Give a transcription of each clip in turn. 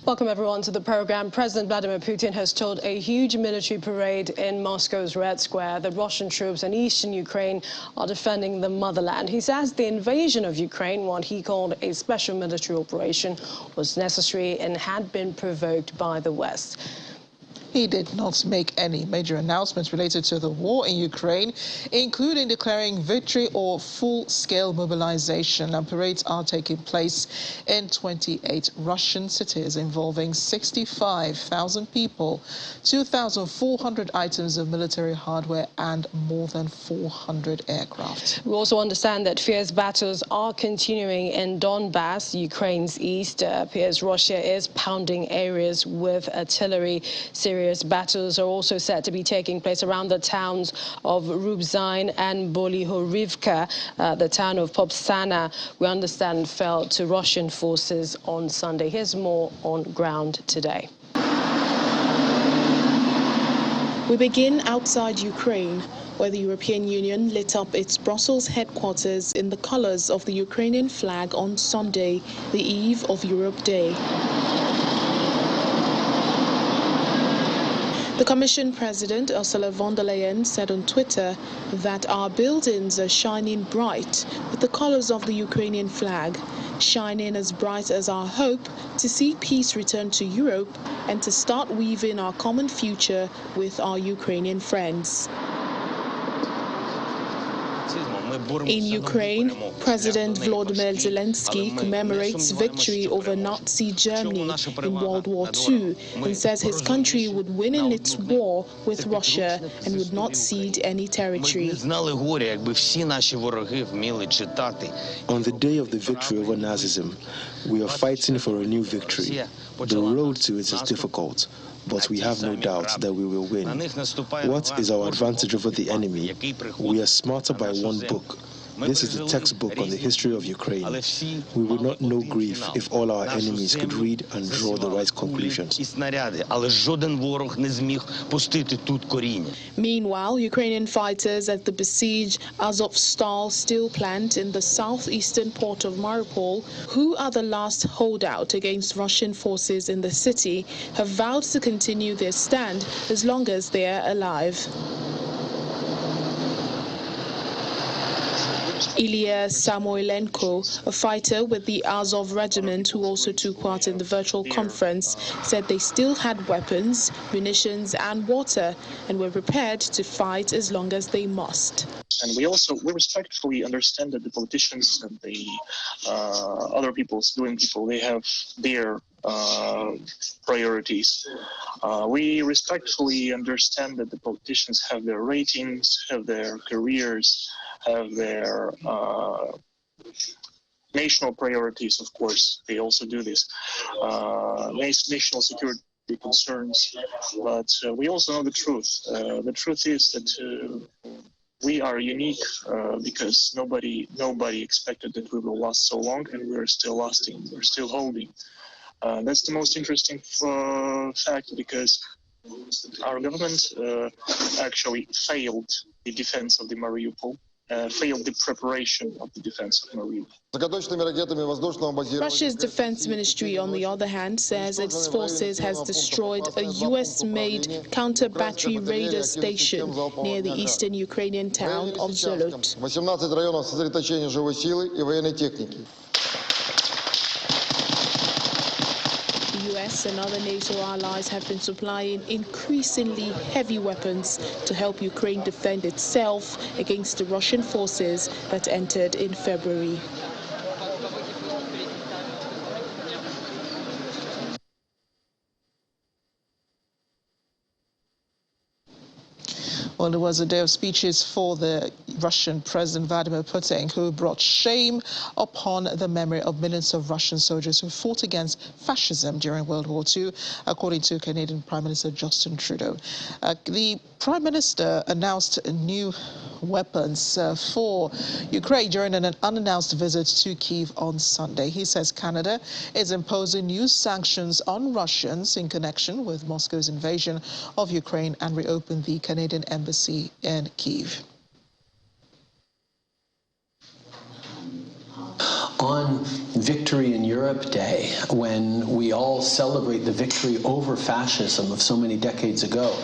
Welcome everyone to the program. President Vladimir Putin has told a huge military parade in Moscow's Red Square that Russian troops in eastern Ukraine are defending the motherland. He says the invasion of Ukraine, what he called a special military operation, was necessary and had been provoked by the West. He did not make any major announcements related to the war in Ukraine, including declaring victory or full-scale mobilization. And parades are taking place in 28 Russian cities, involving 65,000 people, 2,400 items of military hardware, and more than 400 aircraft. We also understand that fierce battles are continuing in Donbass, Ukraine's east. Appears Russia is pounding areas with artillery. Serious battles are also set to be taking place around the towns of Rubzyn and Bolyhorivka. The town of Popsana, we understand, fell to Russian forces on Sunday. Here's more on ground today. We begin outside Ukraine, where the European Union lit up its Brussels headquarters in the colors of the Ukrainian flag on Sunday, the eve of Europe Day. The Commission President, Ursula von der Leyen, said on Twitter that our buildings are shining bright with the colors of the Ukrainian flag, shining as bright as our hope to see peace return to Europe and to start weaving our common future with our Ukrainian friends. In Ukraine, President Volodymyr Zelensky commemorates victory over Nazi Germany in World War II and says his country would win in its war with Russia and would not cede any territory. On the day of the victory over Nazism, we are fighting for a new victory. The road to it is difficult, but we have no doubt that we will win. What is our advantage over the enemy? We are smarter by one book. This is the textbook on the history of Ukraine. We would not know grief if all our enemies could read and draw the right conclusions. Meanwhile, Ukrainian fighters at the besieged Azovstal steel plant in the southeastern port of Mariupol, who are the last holdout against Russian forces in the city, have vowed to continue their stand as long as they are alive. Ilya Samoilenko, a fighter with the Azov regiment who also took part in the virtual conference, said they still had weapons, munitions and water and were prepared to fight as long as they must. And we respectfully understand that the politicians and the other civilian people, they have their priorities. We respectfully understand that the politicians have their ratings, have their careers, have their national priorities, of course. They also do this. National security concerns. But we also know the truth. The truth is that we are unique because nobody expected that we will last so long, and we're still lasting, we're still holding. That's the most interesting fact, because our government actually failed the defense of the Mariupol, failed the preparation of the defense of Mariupol. Russia's defense ministry, on the other hand, says its forces has destroyed a US-made counter-battery radar station near the eastern Ukrainian town of Zolot. The US and other NATO allies have been supplying increasingly heavy weapons to help Ukraine defend itself against the Russian forces that entered in February. Well, it was a day of speeches for the Russian President Vladimir Putin, who brought shame upon the memory of millions of Russian soldiers who fought against fascism during World War II, according to Canadian Prime Minister Justin Trudeau. The Prime Minister announced new weapons for Ukraine during an unannounced visit to Kyiv on Sunday. He says Canada is imposing new sanctions on Russians in connection with Moscow's invasion of Ukraine and reopened the Canadian embassy in Kyiv. On Victory in Europe Day, when we all celebrate the victory over fascism of so many decades ago,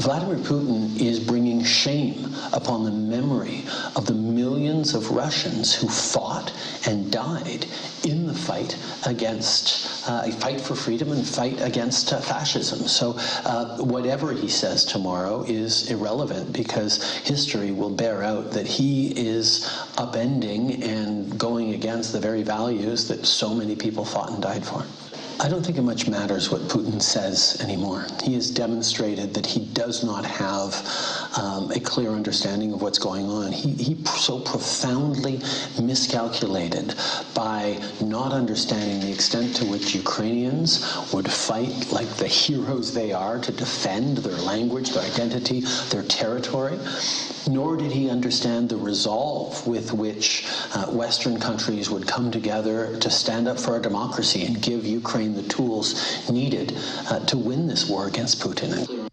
Vladimir Putin is bringing shame upon the memory of the millions of Russians who fought and died in the fight against, fight for freedom and fight against fascism. So whatever he says tomorrow is irrelevant, because history will bear out that he is upending and going against the very values that so many people fought and died for. I don't think it much matters what Putin says anymore. He has demonstrated that he does not have a clear understanding of what's going on. He so profoundly miscalculated by not understanding the extent to which Ukrainians would fight like the heroes they are to defend their language, their identity, their territory. Nor did he understand the resolve with which Western countries would come together to stand up for our democracy and give Ukraine the tools needed to win this war against Putin.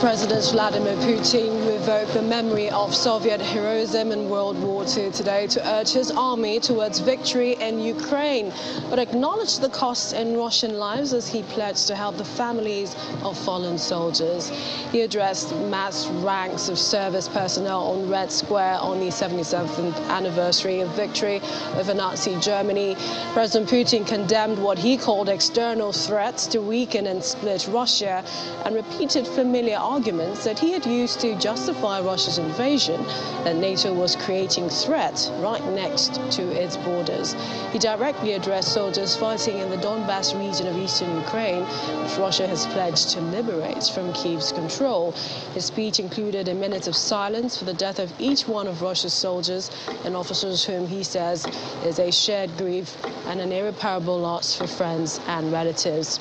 President Vladimir Putin revoked the memory of Soviet heroism in World War II today to urge his army towards victory in Ukraine, but acknowledged the costs in Russian lives as he pledged to help the families of fallen soldiers. He addressed mass ranks of service personnel on Red Square on the 77th anniversary of victory over Nazi Germany. President Putin condemned what he called external threats to weaken and split Russia and repeated familiar arguments that he had used to justify Russia's invasion, that NATO was creating threats right next to its borders. He directly addressed soldiers fighting in the Donbass region of eastern Ukraine, which Russia has pledged to liberate from Kyiv's control. His speech included a minute of silence for the death of each one of Russia's soldiers and officers whom he says is a shared grief and an irreparable loss for friends and relatives.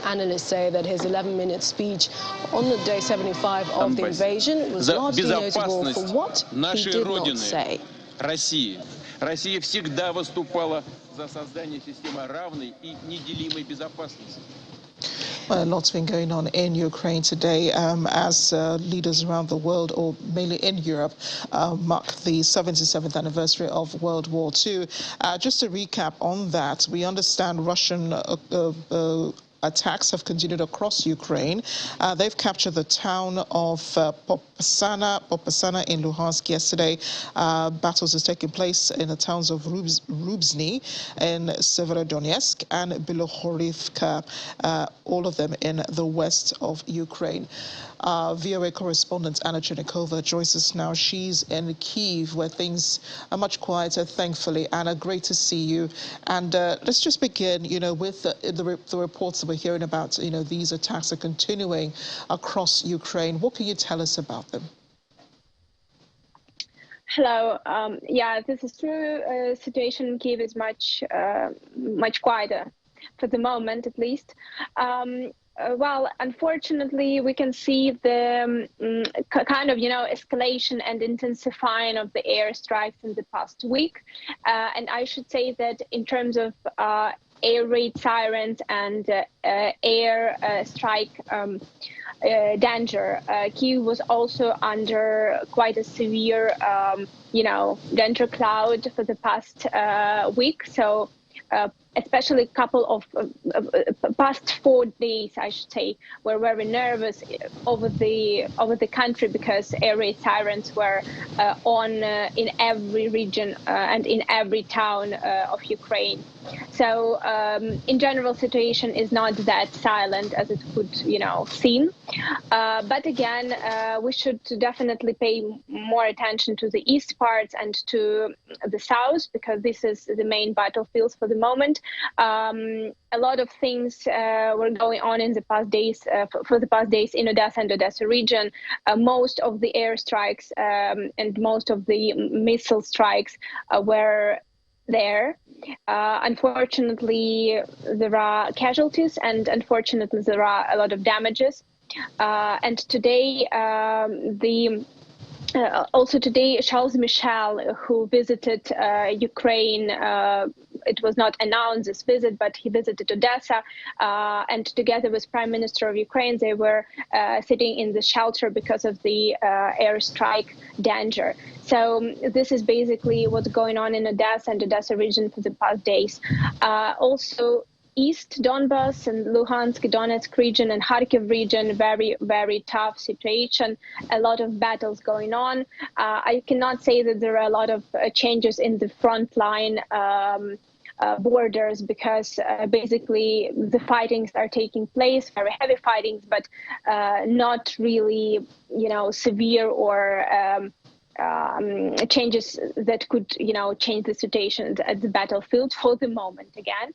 Analysts say that his 11-minute speech on the day 75 of the invasion was largely notable for what he did not say. Россия всегда выступала за создание системы равной и неделимой безопасности. Well, a lot's been going on in Ukraine today as leaders around the world, or mainly in Europe, mark the 77th anniversary of World War II. Just to recap on that, we understand Russian attacks have continued across Ukraine. They've captured the town of Popasana in Luhansk yesterday. Battles are taking place in the towns of Rubzhny in Severodonetsk and Bilohorivka, all of them in the west of Ukraine. VOA correspondent Anna Chernikova joins us now. She's in Kyiv, where things are much quieter, thankfully. Anna, great to see you. And let's just begin, with the reports that we're hearing about, these attacks are continuing across Ukraine. What can you tell us about them? Hello. Yeah, this is true. Situation in Kyiv is much quieter for the moment, at least. Well, unfortunately, we can see the kind of, escalation and intensifying of the airstrikes in the past week. And I should say that in terms of air raid sirens and air strike danger, Kyiv was also under quite a severe, danger cloud for the past week. So especially a couple of past 4 days, I should say, were very nervous over the country because air raid sirens were on in every region and in every town of Ukraine. So in general, situation is not that silent as it could, seem. But again, we should definitely pay more attention to the east parts and to the south, because this is the main battlefields for the moment. A lot of things were going on in the past days, for the past days in Odessa and Odessa region. Most of the airstrikes and most of the missile strikes were there. Unfortunately, there are casualties, and unfortunately, there are a lot of damages. And today, also today, Charles Michel, who visited Ukraine, it was not announced this visit, but he visited Odessa, and together with Prime Minister of Ukraine, they were sitting in the shelter because of the airstrike danger. So this is basically what's going on in Odessa and Odessa region for the past days. Also, East Donbass and Luhansk, Donetsk region and Kharkiv region, very, very tough situation. A lot of battles going on. I cannot say that there are a lot of changes in the front line borders, because basically the fightings are taking place, very heavy fightings, but not really, severe or changes that could, change the situation at the battlefield for the moment again.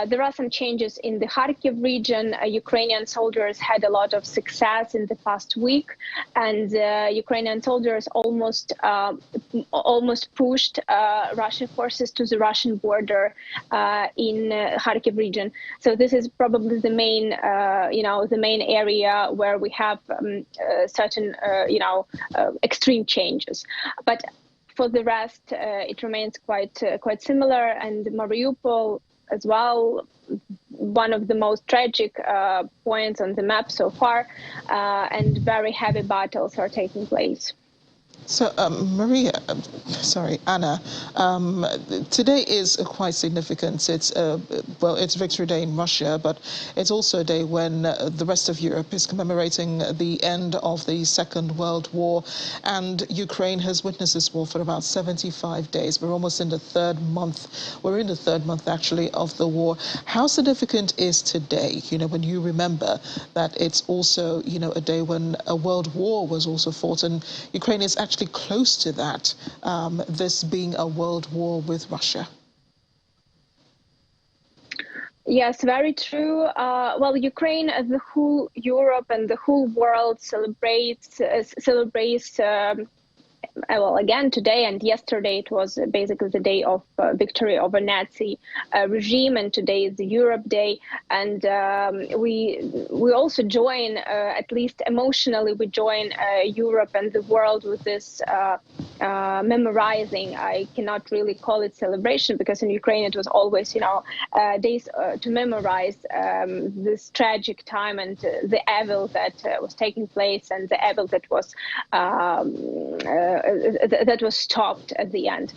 There are some changes in the Kharkiv region. Ukrainian soldiers had a lot of success in the past week, and Ukrainian soldiers almost pushed Russian forces to the Russian border in Kharkiv region. So this is probably the main, the main area where we have certain, extreme changes. But for the rest, it remains quite similar. And Mariupol as well, one of the most tragic points on the map so far, and very heavy battles are taking place. So, Anna, today is quite significant. It's it's Victory Day in Russia, but it's also a day when the rest of Europe is commemorating the end of the Second World War, and Ukraine has witnessed this war for about 75 days. We're almost in the third month. We're in the third month, actually, of the war. How significant is today, when you remember that it's also, a day when a world war was also fought, and Ukraine is actually close to that, this being a world war with Russia? Yes, very true. Well, Ukraine, as the whole Europe and the whole world celebrates well, again, today and yesterday, it was basically the day of victory over Nazi regime, and today is the Europe Day. And we also join, at least emotionally, we join Europe and the world with this memorizing. I cannot really call it celebration, because in Ukraine it was always, days to memorize this tragic time and the evil that was taking place, and the evil that was stopped at the end.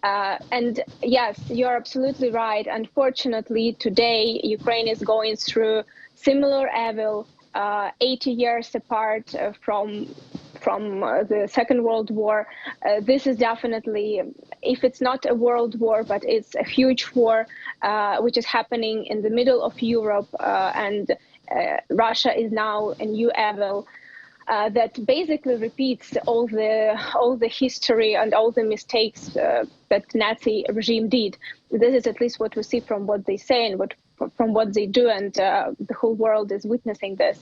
And yes, you're absolutely right. Unfortunately, today Ukraine is going through similar evil, 80 years apart from the Second World War. This is definitely, if it's not a world war, but it's a huge war which is happening in the middle of Europe, and Russia is now a new evil that basically repeats all the history and all the mistakes that Nazi regime did. This is at least what we see from what they say and from what they do, and the whole world is witnessing this.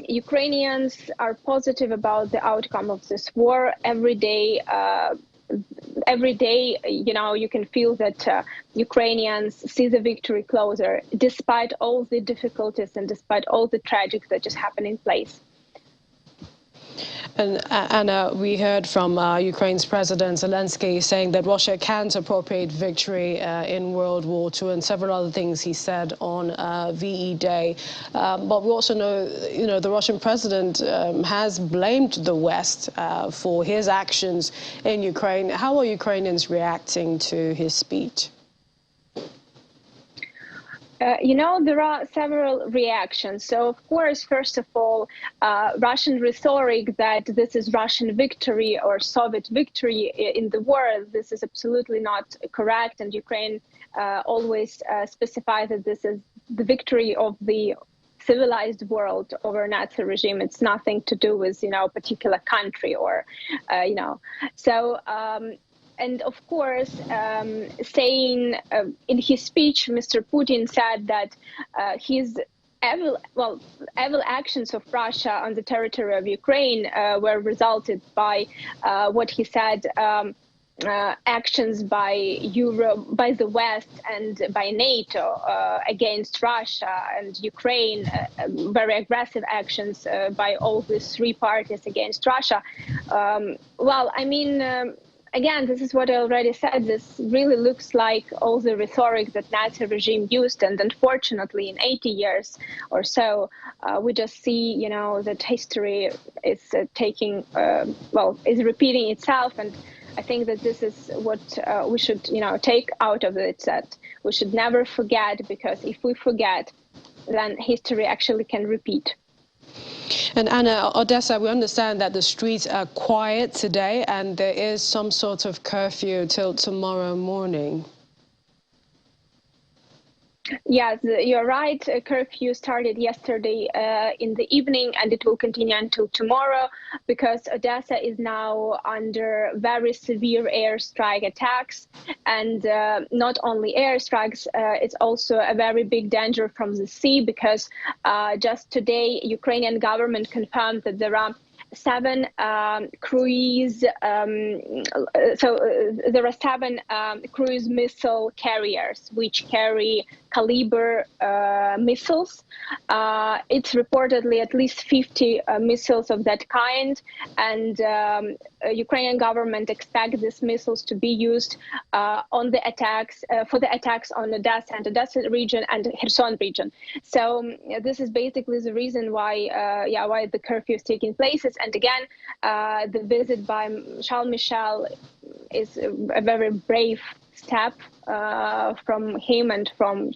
Ukrainians are positive about the outcome of this war. Every day, you can feel that Ukrainians see the victory closer, despite all the difficulties and despite all the tragic that just happened in place. And Anna, we heard from Ukraine's President Zelensky saying that Russia can't appropriate victory in World War II, and several other things he said on VE Day. But we also know, the Russian president has blamed the West for his actions in Ukraine. How are Ukrainians reacting to his speech? There are several reactions. So, of course, first of all, Russian rhetoric that this is Russian victory or Soviet victory in the war, this is absolutely not correct. And Ukraine always specifies that this is the victory of the civilized world over Nazi regime. It's nothing to do with, a particular country or, So And of course, saying in his speech, Mr. Putin said that his evil actions of Russia on the territory of Ukraine were resulted by what he said, actions by Europe, by the West, and by NATO against Russia and Ukraine, very aggressive actions by all these three parties against Russia. Well, I mean, again, this is what I already said. This really looks like all the rhetoric that Nazi regime used, and unfortunately, in 80 years or so, we just see, you know, that history is is repeating itself. And I think that this is what we should, you know, take out of it, that we should never forget, because if we forget, then history actually can repeat. And Anna, Odessa, we understand that the streets are quiet today and there is some sort of curfew till tomorrow morning. Yes, you're right. A curfew started yesterday in the evening, and it will continue until tomorrow, because Odessa is now under very severe airstrike attacks, and not only airstrikes, it's also a very big danger from the sea, because just today, Ukrainian government confirmed that there are 7 cruise, there are 7 cruise missile carriers which carry caliber missiles. It's reportedly at least 50 missiles of that kind, and Ukrainian government expects these missiles to be used on the attacks for the attacks on Odessa and Odessa region and Kherson region. So this is basically the reason why why the curfew is taking place. And again, the visit by Charles Michel is a very brave step from him and from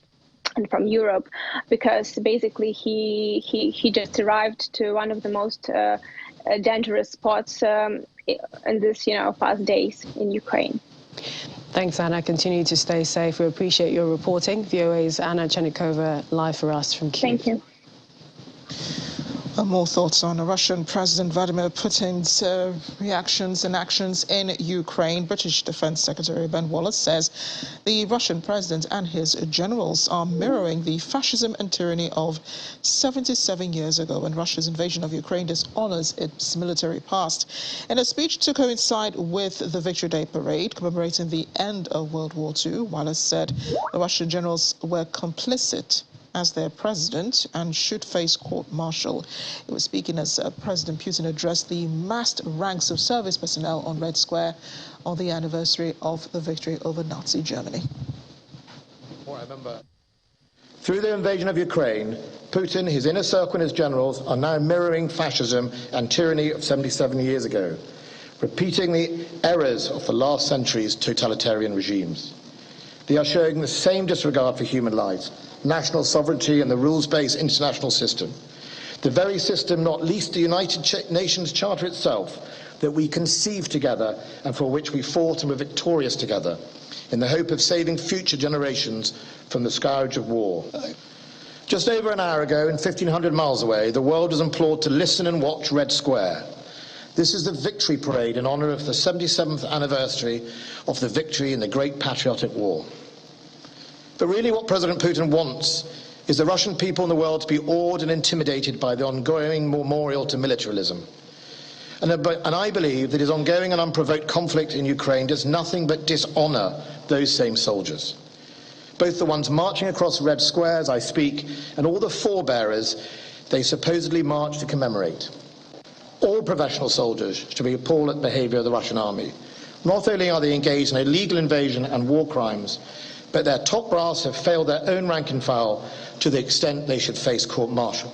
Europe, because basically he just arrived to one of the most dangerous spots in this, you know, past days in Ukraine. Thanks, Anna. Continue to stay safe. We appreciate your reporting. VOA's Anna Chenikova live for us from Kyiv. Thank you. More thoughts on Russian President Vladimir Putin's reactions and actions in Ukraine. British Defense Secretary Ben Wallace says the Russian president and his generals are mirroring the fascism and tyranny of 77 years ago, when Russia's invasion of Ukraine dishonors its military past. In a speech to coincide with the Victory Day parade commemorating the end of World War II, Wallace said the Russian generals were complicit as their president and should face court-martial. He was speaking as President Putin addressed the massed ranks of service personnel on Red Square on the anniversary of the victory over Nazi Germany. Through the invasion of Ukraine, Putin, his inner circle and his generals are now mirroring fascism and tyranny of 77 years ago, repeating the errors of the last century's totalitarian regimes. They are showing the same disregard for human lives, national sovereignty and the rules-based international system. The very system, not least the United Nations Charter itself, that we conceived together and for which we fought and were victorious together, in the hope of saving future generations from the scourge of war. Just over an hour ago, and 1,500 miles away, the world was implored to listen and watch Red Square. This is the victory parade in honor of the 77th anniversary of the victory in the Great Patriotic War. But really what President Putin wants is the Russian people and the world to be awed and intimidated by the ongoing memorial to militarism. And I believe that his ongoing and unprovoked conflict in Ukraine does nothing but dishonor those same soldiers. Both the ones marching across Red Square as I speak, and all the forebearers they supposedly march to commemorate. All professional soldiers should be appalled at the behavior of the Russian army. Not only are they engaged in illegal invasion and war crimes, but their top brass have failed their own rank and file to the extent they should face court-martial.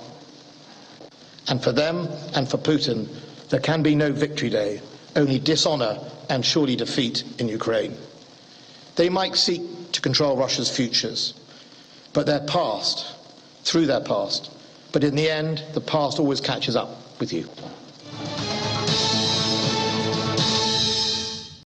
And for them and for Putin, there can be no victory day, only dishonor and surely defeat in Ukraine. They might seek to control Russia's futures, but their past, through their past, but in the end, the past always catches up with you.